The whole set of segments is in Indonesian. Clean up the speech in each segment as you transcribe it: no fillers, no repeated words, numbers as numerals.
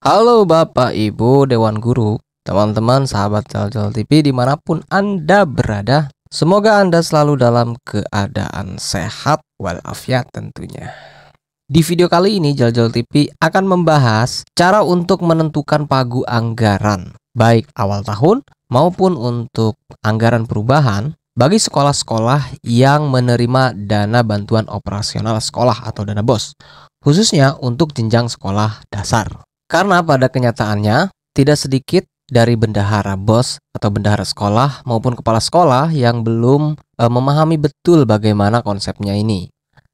Halo Bapak Ibu Dewan Guru, teman-teman sahabat Jaljal TV dimanapun Anda berada. Semoga Anda selalu dalam keadaan sehat walafiat tentunya. Di video kali ini Jaljal TV akan membahas cara untuk menentukan pagu anggaran, baik awal tahun maupun untuk anggaran perubahan bagi sekolah-sekolah yang menerima dana bantuan operasional sekolah atau dana BOS, khususnya untuk jenjang sekolah dasar. Karena pada kenyataannya, tidak sedikit dari bendahara BOS atau bendahara sekolah maupun kepala sekolah yang belum memahami betul bagaimana konsepnya ini.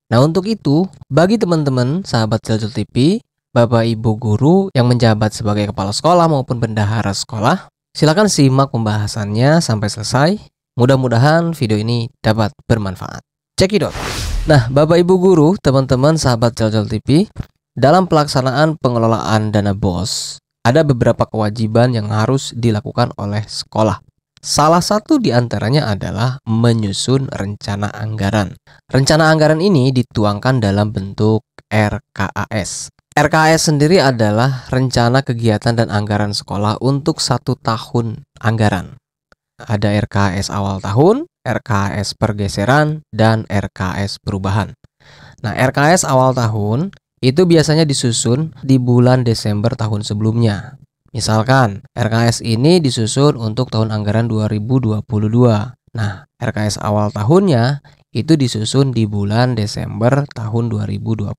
Nah, untuk itu, bagi teman-teman sahabat Jaljal TV, Bapak Ibu guru yang menjabat sebagai kepala sekolah maupun bendahara sekolah, silakan simak pembahasannya sampai selesai. Mudah-mudahan video ini dapat bermanfaat. Cekidot. Nah, Bapak Ibu guru, teman-teman sahabat Jaljal TV, dalam pelaksanaan pengelolaan dana BOS, ada beberapa kewajiban yang harus dilakukan oleh sekolah. Salah satu di antaranya adalah menyusun rencana anggaran. Rencana anggaran ini dituangkan dalam bentuk RKAS. RKAS sendiri adalah rencana kegiatan dan anggaran sekolah untuk 1 tahun anggaran. Ada RKAS awal tahun, RKAS pergeseran, dan RKAS perubahan. Nah, RKAS awal tahun itu biasanya disusun di bulan Desember tahun sebelumnya. Misalkan, RKS ini disusun untuk tahun anggaran 2022. Nah, RKS awal tahunnya itu disusun di bulan Desember tahun 2021.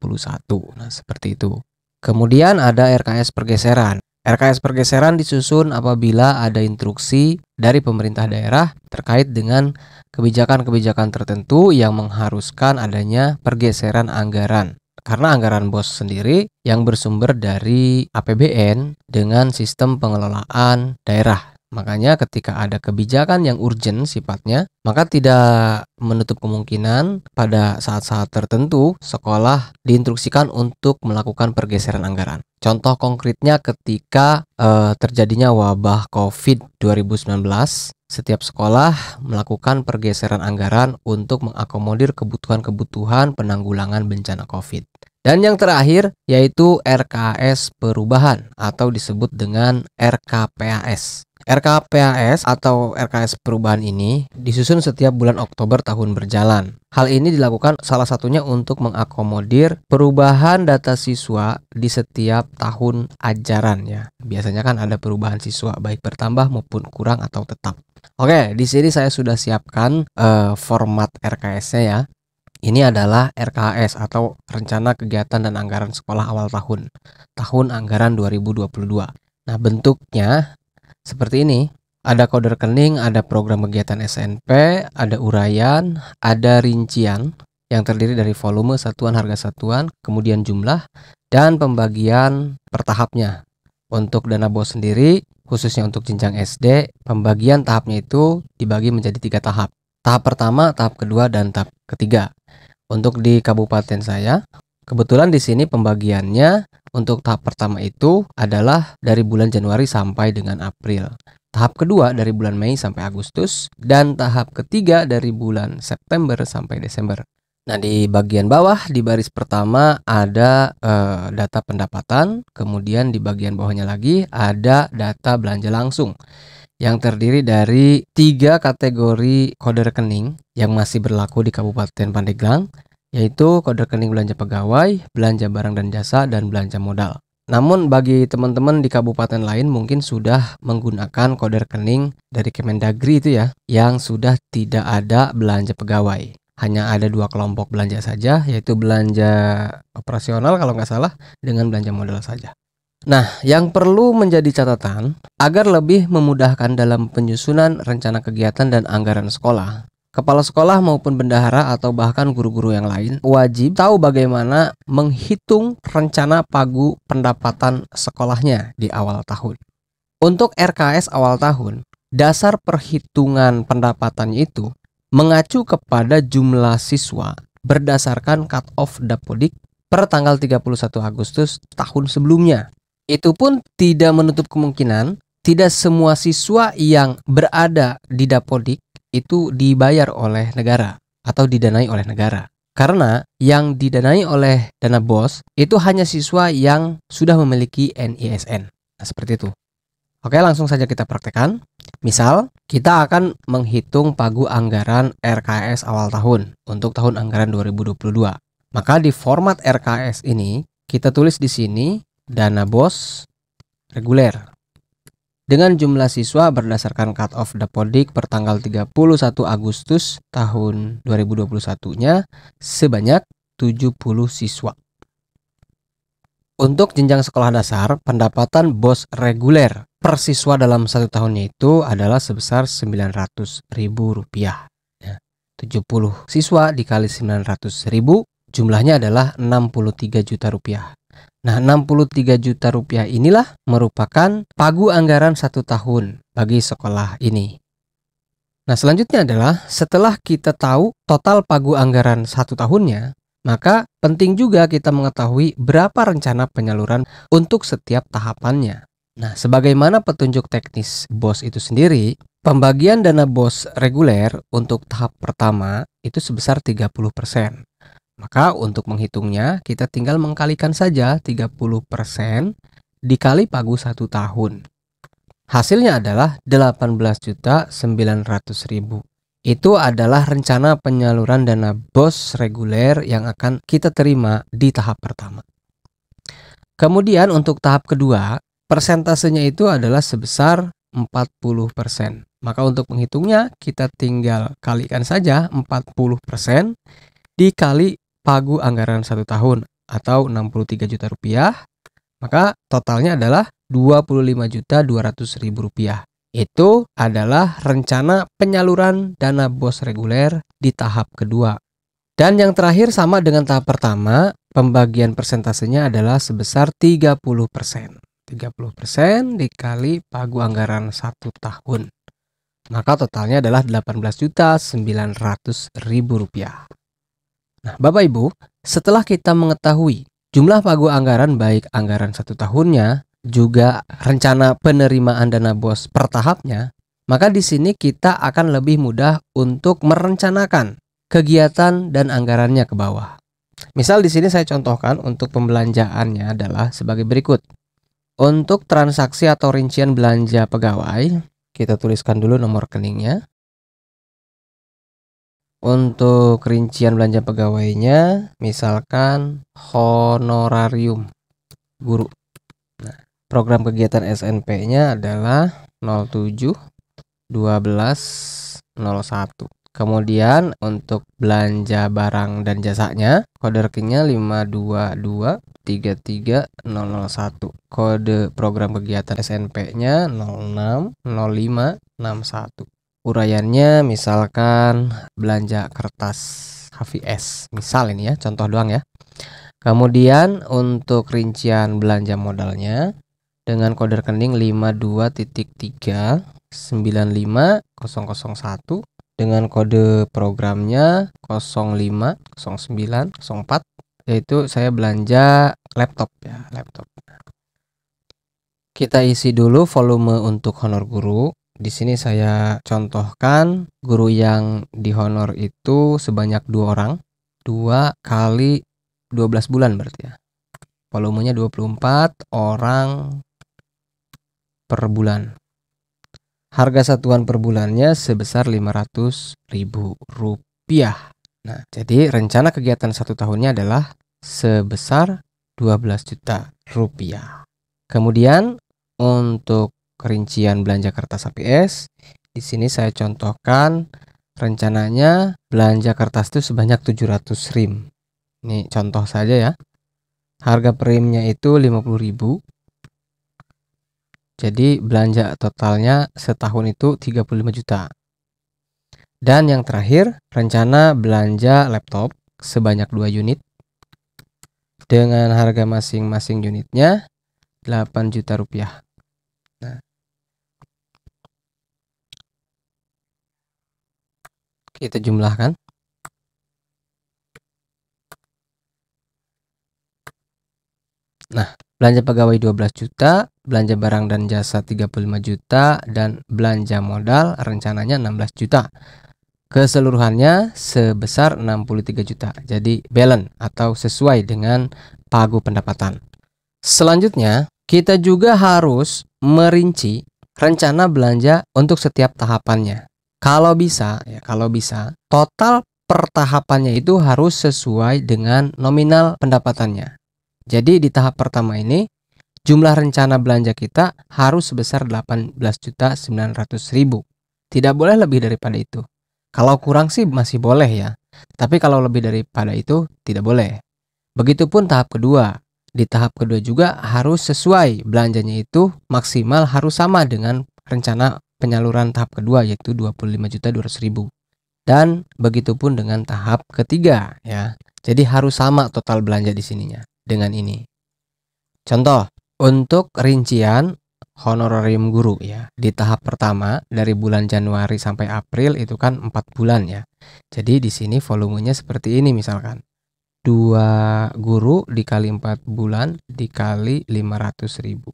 Nah, seperti itu. Kemudian ada RKS pergeseran. RKS pergeseran disusun apabila ada instruksi dari pemerintah daerah terkait dengan kebijakan-kebijakan tertentu yang mengharuskan adanya pergeseran anggaran. Karena anggaran BOS sendiri yang bersumber dari APBN dengan sistem pengelolaan daerah. Makanya ketika ada kebijakan yang urgent sifatnya, maka tidak menutup kemungkinan pada saat-saat tertentu sekolah diinstruksikan untuk melakukan pergeseran anggaran. Contoh konkretnya ketika terjadinya wabah COVID 2019, setiap sekolah melakukan pergeseran anggaran untuk mengakomodir kebutuhan-kebutuhan penanggulangan bencana COVID. Dan yang terakhir yaitu RKAS perubahan atau disebut dengan RKPAS. RKPAS atau RKAS perubahan ini disusun setiap bulan Oktober tahun berjalan. Hal ini dilakukan salah satunya untuk mengakomodir perubahan data siswa di setiap tahun ajaran ya. Biasanya kan ada perubahan siswa baik bertambah maupun kurang atau tetap. Oke, di sini saya sudah siapkan format RKS-nya ya. Ini adalah RKAS atau Rencana Kegiatan dan Anggaran Sekolah Awal Tahun, tahun anggaran 2022. Nah, bentuknya seperti ini. Ada kode rekening, ada program kegiatan SNP, ada uraian, ada rincian yang terdiri dari volume, satuan, harga satuan, kemudian jumlah, dan pembagian per tahapnya. Untuk dana BOS sendiri, khususnya untuk jenjang SD, pembagian tahapnya itu dibagi menjadi 3 tahap. Tahap pertama, tahap kedua, dan tahap ketiga. Untuk di kabupaten saya, kebetulan di sini pembagiannya untuk tahap pertama itu adalah dari bulan Januari sampai dengan April. Tahap kedua dari bulan Mei sampai Agustus, dan tahap ketiga dari bulan September sampai Desember. Nah, di bagian bawah di baris pertama ada data pendapatan, kemudian di bagian bawahnya lagi ada data belanja langsung yang terdiri dari 3 kategori kode rekening yang masih berlaku di Kabupaten Pandeglang, yaitu kode rekening belanja pegawai, belanja barang dan jasa, dan belanja modal. Namun bagi teman-teman di kabupaten lain mungkin sudah menggunakan kode rekening dari Kemendagri itu ya, yang sudah tidak ada belanja pegawai. Hanya ada 2 kelompok belanja saja, yaitu belanja operasional kalau nggak salah, dengan belanja modal saja. Nah, yang perlu menjadi catatan agar lebih memudahkan dalam penyusunan rencana kegiatan dan anggaran sekolah, kepala sekolah maupun bendahara atau bahkan guru-guru yang lain wajib tahu bagaimana menghitung rencana pagu pendapatan sekolahnya di awal tahun. Untuk RKS awal tahun, dasar perhitungan pendapatannya itu mengacu kepada jumlah siswa berdasarkan cut-off Dapodik per tanggal 31 Agustus tahun sebelumnya. Itu pun tidak menutup kemungkinan tidak semua siswa yang berada di Dapodik itu dibayar oleh negara atau didanai oleh negara. Karena yang didanai oleh dana BOS itu hanya siswa yang sudah memiliki NISN. Nah, seperti itu. Oke, langsung saja kita praktekkan. Misal, kita akan menghitung pagu anggaran RKS awal tahun untuk tahun anggaran 2022. Maka di format RKS ini, kita tulis di sini dana BOS reguler. Dengan jumlah siswa berdasarkan cut-off Dapodik per tanggal 31 Agustus tahun 2021-nya sebanyak 70 siswa. Untuk jenjang sekolah dasar, pendapatan BOS reguler per siswa dalam satu tahunnya itu adalah sebesar Rp900.000. Ya, 70 siswa dikali 900.000, jumlahnya adalah Rp63 juta. Nah, Rp63 juta inilah merupakan pagu anggaran satu tahun bagi sekolah ini. Nah, selanjutnya adalah setelah kita tahu total pagu anggaran satu tahunnya, maka penting juga kita mengetahui berapa rencana penyaluran untuk setiap tahapannya. Nah, sebagaimana petunjuk teknis BOS itu sendiri, pembagian dana BOS reguler untuk tahap pertama itu sebesar 30%. Maka untuk menghitungnya kita tinggal mengkalikan saja 30% dikali pagu satu tahun. Hasilnya adalah Rp18.900.000. Itu adalah rencana penyaluran dana BOS reguler yang akan kita terima di tahap pertama. Kemudian untuk tahap kedua, persentasenya itu adalah sebesar 40%. Maka untuk menghitungnya kita tinggal kalikan saja 40% dikali pagu anggaran satu tahun atau Rp63 juta, maka totalnya adalah Rp25.200.000. Itu adalah rencana penyaluran dana BOS reguler di tahap kedua. Dan yang terakhir sama dengan tahap pertama, pembagian persentasenya adalah sebesar 30%. 30% dikali pagu anggaran satu tahun. Maka totalnya adalah Rp18.900.000. Nah, Bapak Ibu, setelah kita mengetahui jumlah pagu anggaran baik anggaran satu tahunnya, juga rencana penerimaan dana BOS per tahapnya, maka di sini kita akan lebih mudah untuk merencanakan kegiatan dan anggarannya ke bawah. Misal di sini saya contohkan untuk pembelanjaannya adalah sebagai berikut. Untuk transaksi atau rincian belanja pegawai, kita tuliskan dulu nomor rekeningnya. Untuk rincian belanja pegawainya, misalkan honorarium guru. Nah, program kegiatan SNP-nya adalah 07 12 01. Kemudian untuk belanja barang dan jasanya, kode rekeningnya 522 33001. Kode program kegiatan SNP-nya 06 05 61. Uraiannya misalkan belanja kertas HVS, misal ini ya, contoh doang ya. Kemudian untuk rincian belanja modalnya dengan kode rekening 52.3 95001 dengan kode programnya 050904, yaitu saya belanja laptop ya, laptop. Kita isi dulu volume untuk honor guru. Di sini saya contohkan guru yang dihonor itu sebanyak 2 orang. 2 kali 12 bulan berarti ya. Volumenya 24 orang per bulan. Harga satuan per bulannya sebesar Rp500.000. Nah, jadi rencana kegiatan satu tahunnya adalah sebesar Rp12 juta. Kemudian untuk rincian belanja kertas HVS, di sini saya contohkan rencananya belanja kertas itu sebanyak 700 rim. Ini contoh saja ya. Harga per rimnya itu 50.000. Jadi belanja totalnya setahun itu 35 juta. Dan yang terakhir, rencana belanja laptop sebanyak 2 unit dengan harga masing-masing unitnya Rp8 juta. Nah, kita jumlahkan. Nah, belanja pegawai 12 juta, belanja barang dan jasa 35 juta, dan belanja modal rencananya 16 juta. Keseluruhannya sebesar 63 juta. Jadi balance atau sesuai dengan pagu pendapatan. Selanjutnya, kita juga harus merinci rencana belanja untuk setiap tahapannya. Kalau bisa, total per tahapannya itu harus sesuai dengan nominal pendapatannya. Jadi di tahap pertama ini, jumlah rencana belanja kita harus sebesar 18.900.000. Tidak boleh lebih daripada itu. Kalau kurang sih masih boleh ya, tapi kalau lebih daripada itu tidak boleh. Begitupun tahap kedua. Di tahap kedua juga harus sesuai, belanjanya itu maksimal harus sama dengan rencana penyaluran tahap kedua, yaitu 25.200.000. Dan begitupun dengan tahap ketiga ya. Jadi harus sama total belanja di sininya dengan ini. Contoh, untuk rincian honorarium guru ya. Di tahap pertama dari bulan Januari sampai April itu kan 4 bulan ya. Jadi di sini volumenya seperti ini misalkan. 2 guru dikali 4 bulan dikali 500.000.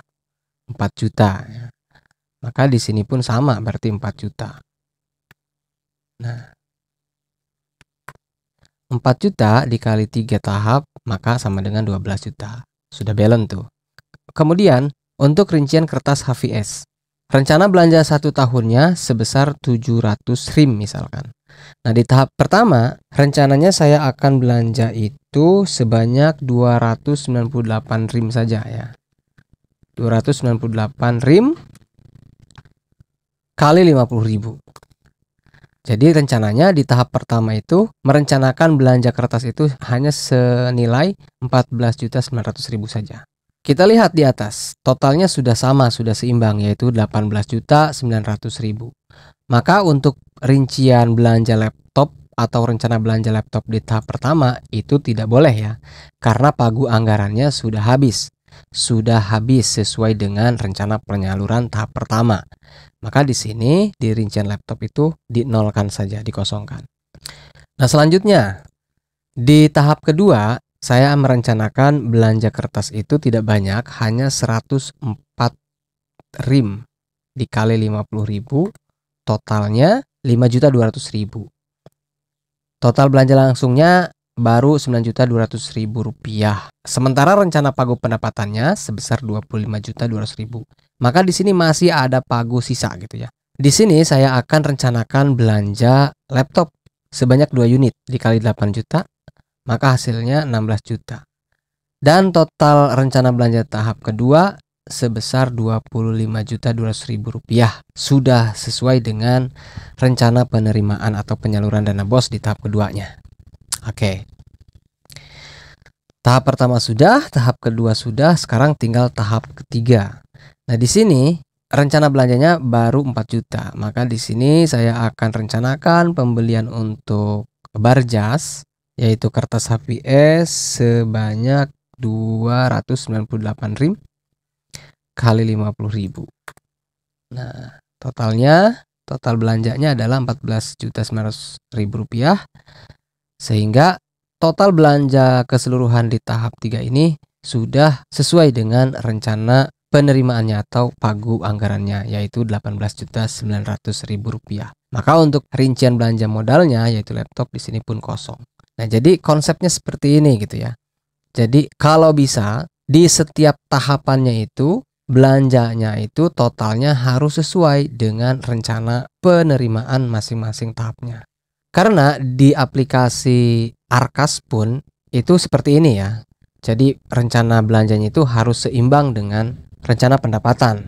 4 juta ya. Maka di sini pun sama berarti 4 juta. Nah, 4 juta dikali 3 tahap maka sama dengan 12 juta. Sudah balance tuh. Kemudian untuk rincian kertas HVS, rencana belanja 1 tahunnya sebesar 700 rim misalkan. Nah di tahap pertama, rencananya saya akan belanja itu sebanyak 298 rim saja ya. 298 rim kali 50.000. Jadi rencananya di tahap pertama itu merencanakan belanja kertas itu hanya senilai 14.900.000 saja. Kita lihat di atas, totalnya sudah sama, sudah seimbang, yaitu 18.900.000. Maka untuk rincian belanja laptop atau rencana belanja laptop di tahap pertama itu tidak boleh ya, karena pagu anggarannya sudah habis sesuai dengan rencana penyaluran tahap pertama. Maka di sini di rincian laptop itu dinolkan saja, dikosongkan. Nah selanjutnya di tahap kedua, saya merencanakan belanja kertas itu tidak banyak, hanya 104 rim dikali 50.000, totalnya 5.200.000. Total belanja langsungnya baru 9.200.000 rupiah. Sementara rencana pagu pendapatannya sebesar 25.200.000. Maka di sini masih ada pagu sisa gitu ya. Di sini saya akan rencanakan belanja laptop sebanyak 2 unit dikali 8 juta. Maka hasilnya 16 juta. Dan total rencana belanja tahap kedua sebesar 25.200.000 rupiah. Sudah sesuai dengan rencana penerimaan atau penyaluran dana BOS di tahap keduanya. Oke. Tahap pertama sudah, tahap kedua sudah, sekarang tinggal tahap ketiga. Nah, di sini rencana belanjanya baru 4 juta. Maka di sini saya akan rencanakan pembelian untuk barjas, yaitu kertas HVS sebanyak 298 rim kali 50.000. Nah, total belanjanya adalah 14.900.000 rupiah, sehingga total belanja keseluruhan di tahap 3 ini sudah sesuai dengan rencana penerimaannya atau pagu anggarannya, yaitu 18.900.000 rupiah. Maka untuk rincian belanja modalnya yaitu laptop di sini pun kosong. Nah, jadi konsepnya seperti ini gitu ya. Jadi kalau bisa di setiap tahapannya itu belanjanya itu totalnya harus sesuai dengan rencana penerimaan masing-masing tahapnya. Karena di aplikasi Arkas pun itu seperti ini ya. Jadi rencana belanjanya itu harus seimbang dengan rencana pendapatan.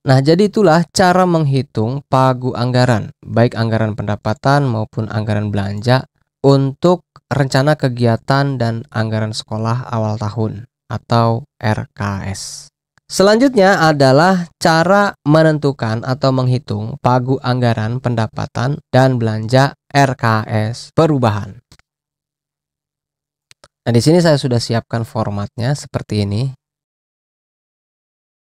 Nah, jadi itulah cara menghitung pagu anggaran, baik anggaran pendapatan maupun anggaran belanja untuk rencana kegiatan dan anggaran sekolah awal tahun atau RKS. Selanjutnya adalah cara menentukan atau menghitung pagu anggaran pendapatan dan belanja RKS perubahan. Nah, di sini saya sudah siapkan formatnya seperti ini.